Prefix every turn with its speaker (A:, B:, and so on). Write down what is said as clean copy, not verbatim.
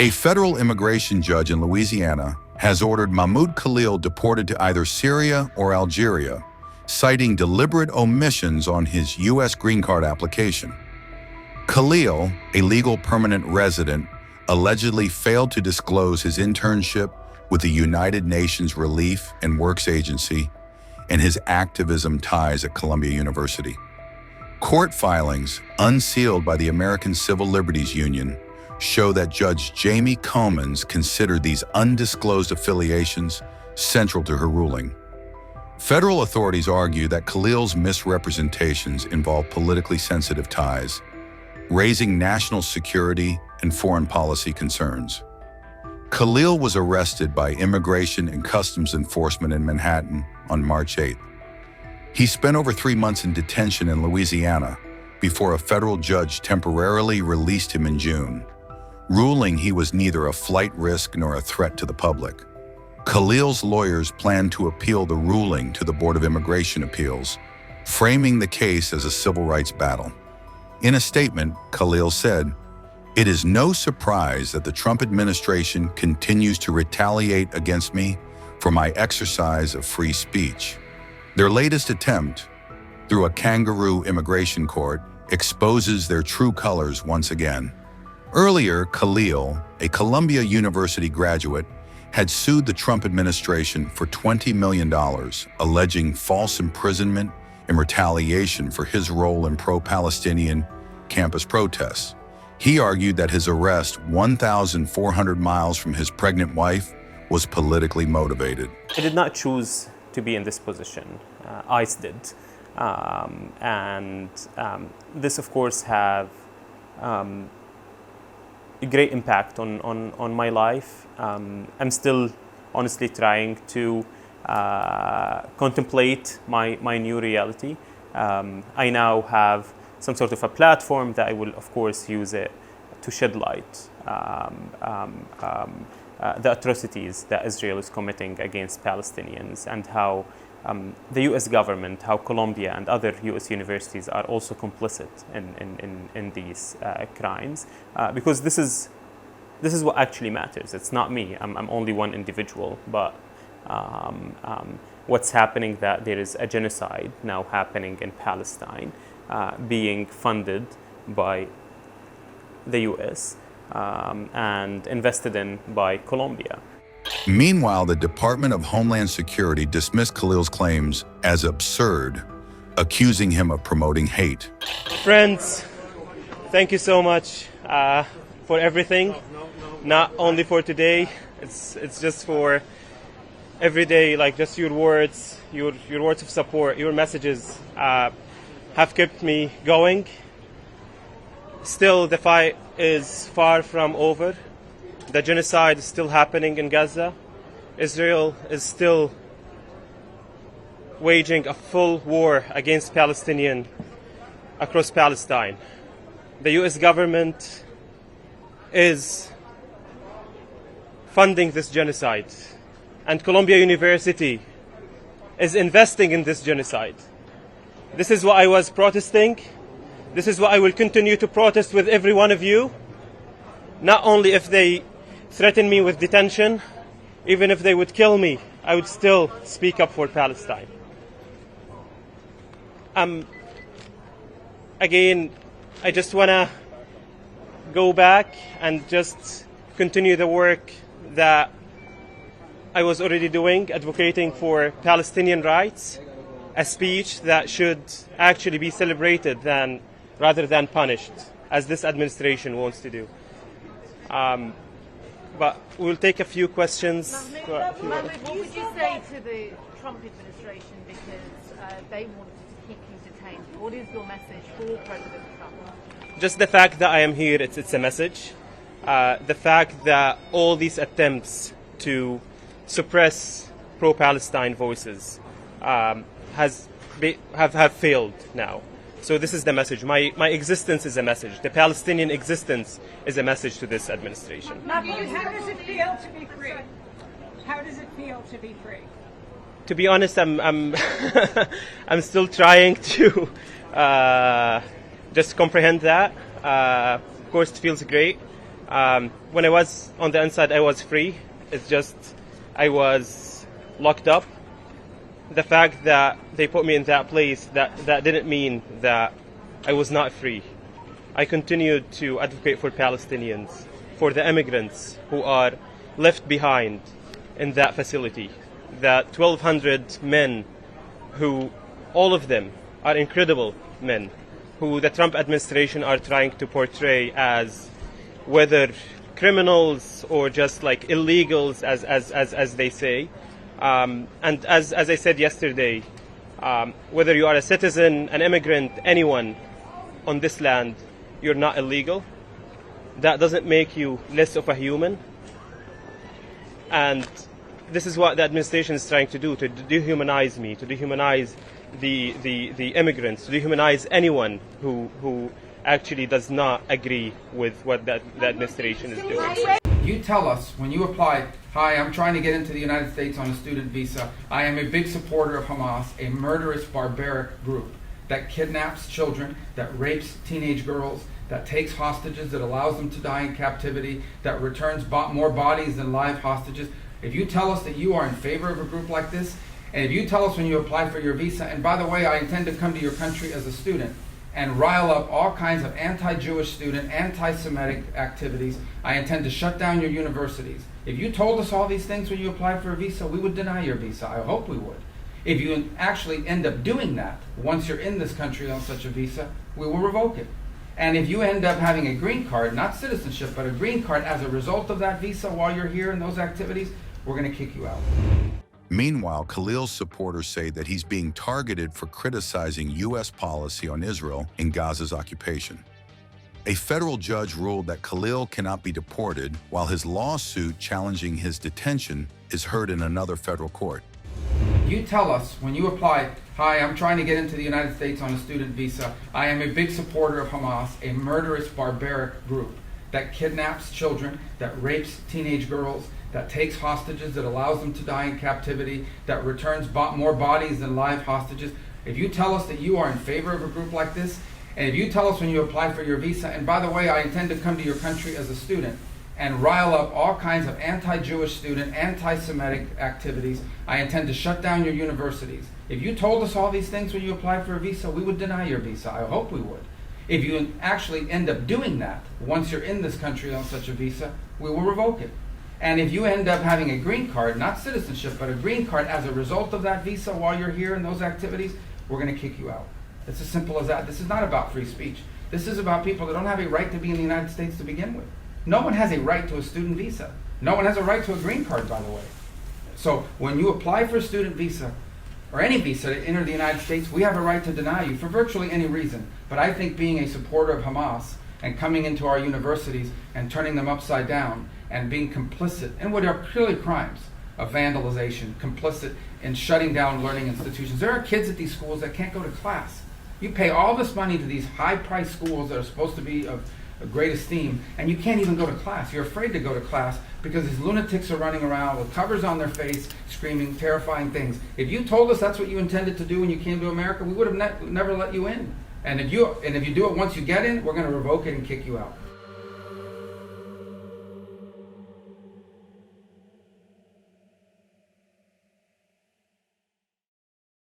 A: A federal immigration judge in Louisiana has ordered Mahmoud Khalil deported to either Syria or Algeria, citing deliberate omissions on his U.S. green card application. Khalil, a legal permanent resident, allegedly failed to disclose his internship with the United Nations Relief and Works Agency and his activism ties at Columbia University. Court filings, unsealed by the American Civil Liberties Union, show that Judge Jamie Comins considered these undisclosed affiliations central to her ruling. Federal authorities argue that Khalil's misrepresentations involve politically sensitive ties, raising national security and foreign policy concerns. Khalil was arrested by Immigration and Customs Enforcement in Manhattan on March 8th. He spent over 3 months in detention in Louisiana before a federal judge temporarily released him in June, ruling he was neither a flight risk nor a threat to the public. Khalil's lawyers plan to appeal the ruling to the Board of Immigration Appeals, framing the case as a civil rights battle. In a statement, Khalil said, "It is no surprise that the Trump administration continues to retaliate against me for my exercise of free speech. Their latest attempt, through a kangaroo immigration court, exposes their true colors once again." Earlier, Khalil, a Columbia University graduate, had sued the Trump administration for $20 million, alleging false imprisonment and retaliation for his role in pro-Palestinian campus protests. He argued that his arrest 1,400 miles from his pregnant wife was politically motivated.
B: I did not choose to be in this position. ICE did. This, of course, have a great impact on my life. I'm still honestly trying to contemplate my new reality. I now have some sort of a platform that I will, of course, use it to shed light the atrocities that Israel is committing against Palestinians and how the U.S. government, how Columbia and other U.S. universities are also complicit in these crimes, because this is what actually matters. It's not me. I'm only one individual, but what's happening, that there is a genocide now happening in Palestine, being funded by the U.S. And invested in by Colombia.
A: Meanwhile, the Department of Homeland Security dismissed Khalil's claims as absurd, accusing him of promoting hate.
B: Friends, thank you so much for everything. Not only for today, it's just for every day. Like, just your words, your words of support, your messages have kept me going. Still, the fight is far from over. The genocide is still happening in Gaza. Israel is still waging a full war against Palestinians across Palestine. The U.S. government is funding this genocide, and Columbia University is investing in this genocide. This is what I was protesting. This is what I will continue to protest with every one of you. Not only if they threaten me with detention, even if they would kill me, I would still speak up for Palestine. Again, I just want to go back and just continue the work that I was already doing, advocating for Palestinian rights, a speech that should actually be celebrated rather than punished, as this administration wants to do. But we'll take a few questions.
C: Mahmoud, what would you say to the Trump administration, because they wanted to keep you detained? What is your message for President Trump?
B: Just the fact that I am here, it's a message. The fact that all these attempts to suppress pro-Palestine voices have failed now. So this is the message. My existence is a message. The Palestinian existence is a message to this administration.
D: Mahmoud, how does it feel to be free? How does it feel to be free?
B: To be honest, I'm I'm still trying to just comprehend that. Of course, it feels great. When I was on the inside, I was free. It's just I was locked up. The fact that they put me in that place, that didn't mean that I was not free. I continued to advocate for Palestinians, for the immigrants who are left behind in that facility. That 1,200 men who, all of them, are incredible men, who the Trump administration are trying to portray as whether criminals or just like illegals, as they say. And as I said yesterday, whether you are a citizen, an immigrant, anyone on this land, you're not illegal. That doesn't make you less of a human. And this is what the administration is trying to do, to dehumanize me, to dehumanize the immigrants, to dehumanize anyone who actually does not agree with what the administration is doing.
E: You tell us when you apply, hi, I'm trying to get into the United States on a student visa. I am a big supporter of Hamas, a murderous, barbaric group that kidnaps children, that rapes teenage girls, that takes hostages, that allows them to die in captivity, that returns more bodies than live hostages. If you tell us that you are in favor of a group like this, and if you tell us when you apply for your visa, and by the way, I intend to come to your country as a student and rile up all kinds of anti-Jewish student, anti-Semitic activities, I intend to shut down your universities. If you told us all these things when you applied for a visa, we would deny your visa. I hope we would. If you actually end up doing that, once you're in this country on such a visa, we will revoke it. And if you end up having a green card, not citizenship, but a green card as a result of that visa while you're here in those activities, we're going to kick you out.
A: Meanwhile, Khalil's supporters say that he's being targeted for criticizing U.S. policy on Israel in Gaza's occupation. A federal judge ruled that Khalil cannot be deported, while his lawsuit challenging his detention is heard in another federal court.
E: You tell us when you apply, hi, I'm trying to get into the United States on a student visa. I am a big supporter of Hamas, a murderous, barbaric group that kidnaps children, that rapes teenage girls, that takes hostages, that allows them to die in captivity, that returns more bodies than live hostages. If you tell us that you are in favor of a group like this, and if you tell us when you apply for your visa, and by the way, I intend to come to your country as a student and rile up all kinds of anti-Jewish student, anti-Semitic activities, I intend to shut down your universities. If you told us all these things when you applied for a visa, we would deny your visa. I hope we would. If you actually end up doing that, once you're in this country on such a visa, we will revoke it. And if you end up having a green card, not citizenship, but a green card as a result of that visa while you're here in those activities, we're going to kick you out. It's as simple as that. This is not about free speech. This is about people that don't have a right to be in the United States to begin with. No one has a right to a student visa. No one has a right to a green card, by the way. So when you apply for a student visa, or any visa to enter the United States, we have a right to deny you for virtually any reason. But I think being a supporter of Hamas and coming into our universities and turning them upside down and being complicit in what are clearly crimes of vandalization, complicit in shutting down learning institutions. There are kids at these schools that can't go to class. You pay all this money to these high-priced schools that are supposed to be of great esteem, and you can't even go to class. You're afraid to go to class because these lunatics are running around with covers on their face, screaming terrifying things. If you told us that's what you intended to do when you came to America, we would have never let you in. And if you do it once you get in, we're going to revoke it and kick you out.